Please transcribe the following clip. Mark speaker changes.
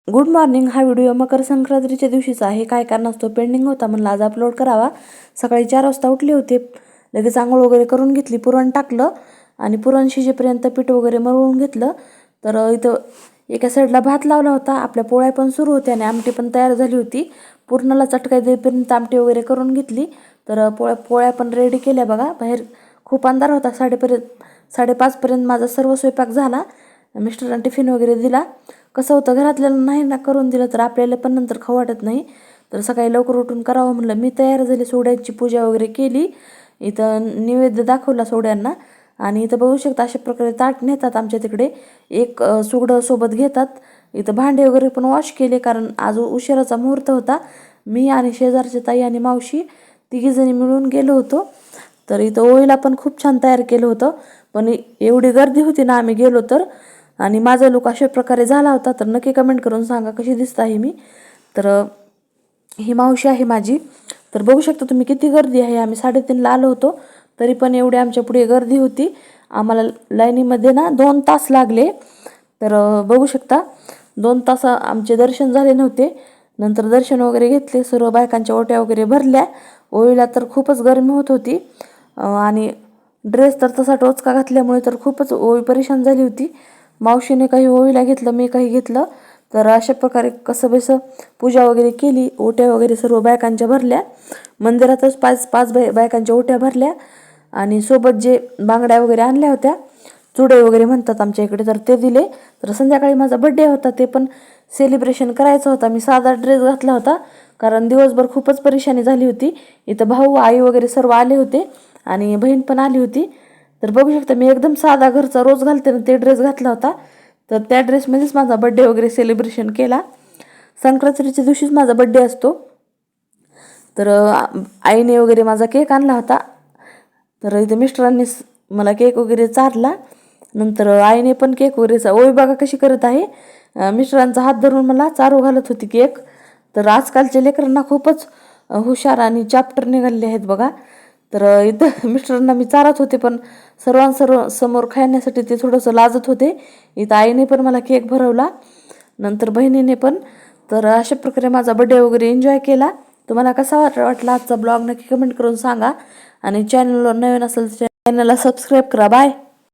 Speaker 1: Good morning. हा video मकर संक्रांतीच्या दिवशीचा आहे. काय कारणास्तव पेंडिंग होता, म्हणलं आज अपलोड करावा. सकाळी 4 वाजता उठले होते, लगेच आंघोळ वगैरे करून घेतली, पुरण टाकलं आणि पुरण शिजेपर्यंत पीठ वगैरे मळून घेतलं. तर इथं एका साईडला भात लावला होता, आपल्या पोळ्या पण सुरू होत्या आणि आमटी पण तयार झाली होती. पूर्णाला चटकाय देईपर्यंत आमटी वगैरे करून घेतली. तर पोळ्या पण रेडी केल्या बघा. बाहेर खूप अंधार होता, 5:30पर्यंत माझा सर्व स्वयंपाक झाला. मिस्टरांना टिफिन वगैरे दिला. कसं होतं, घरातल्याला नाही ना करून दिलं तर आपल्याला पण नंतर खाऊ वाटत नाही. तर सकाळी लवकर उठून करावं म्हणलं. मी तयार झाले, सोड्याची पूजा वगैरे केली. इथं नैवेद्य दाखवला सोड्यांना आणि इथं बघू शकता अशा प्रकारे ताट नेतात आमच्या तिकडे. एक सुगडं सोबत घेतात. इथं भांडे वगैरे पण वॉश केले, कारण आज उशिराचा मुहूर्त होता. मी आणि शेजारच्या ताई आणि मावशी तिघीजणी मिळून गेलो होतो. तर इथं ओळीला पण खूप छान तयार केलं होतं, पण एवढी गर्दी होती ना आम्ही गेलो तर. आणि माझा लुक अशा प्रकारे झाला होता. तर नक्की कमेंट करून सांगा कशी दिसत आहे मी. तर ही मावशी आहे माझी. तर बघू शकता तुम्ही किती गर्दी आहे. आम्ही 3:30ला आलो होतो, तरी पण एवढी आमच्या पुढे गर्दी होती. आम्हाला लाईनीमध्ये ना 2 तास लागले. तर बघू शकता 2 तास आमचे दर्शन झाले नव्हते. नंतर दर्शन वगैरे घेतले, सर्व बायकांच्या ओट्या वगैरे भरल्या. ओळीला तर खूपच गरमी होत होती आणि ड्रेस तर तसा टोचका घातल्यामुळे तर खूपच ओळी परेशान झाली होती. मावशीने काही ओळीला घेतलं, मी काही घेतलं. तर अशा प्रकारे कसं बेसं पूजा वगैरे केली. ओट्या वगैरे सर्व बायकांच्या भरल्या. मंदिरातच 5 बायकांच्या ओट्या भरल्या आणि सोबत जे बांगड्या वगैरे आणल्या होत्या, चुडे वगैरे म्हणतात आमच्या इकडे, तर ते दिले. तर संध्याकाळी माझा बड्डे होता, ते पण सेलिब्रेशन करायचा होता. मी साधा ड्रेस घातला होता, कारण दिवसभर खूपच परेशानी झाली होती. इथं भाऊ आई वगैरे सर्व आले होते आणि बहीण पण आली होती. तर बघू शकता मी एकदम साधा घरचा रोज घालते ना ते ड्रेस घातला होता. तर त्या ड्रेसमध्येच माझा बड्डे वगैरे सेलिब्रेशन केला. संक्रांतीच्या दिवशीच माझा बड्डे असतो. तर आईने वगैरे माझा केक आणला होता. तर इथे मिस्टरांनी मला केक वगैरे चारला. नंतर आईने पण केक वगैरे ओळी बघा कशी करत आहे. मिस्टरांचा हात धरून मला चारू घालत होती केक. तर आजकालच्या लेकरांना खूपच हुशार आणि चॅप्टर निघालेले आहेत बघा. तर इथं मिस्टरांना मी चारत होते, पण समोर खाण्यासाठी ते थोडंसं लाजत होते. इथं आईने पण मला केक भरवला, नंतर बहिणीने पण. तर अशा प्रकारे माझा बड्डे वगैरे एन्जॉय केला. तुम्हाला कसा वाटला आजचा ब्लॉग नक्की कमेंट करून सांगा. आणि चॅनलवर नवीन असेल तर चॅनलला सबस्क्राईब करा. बाय.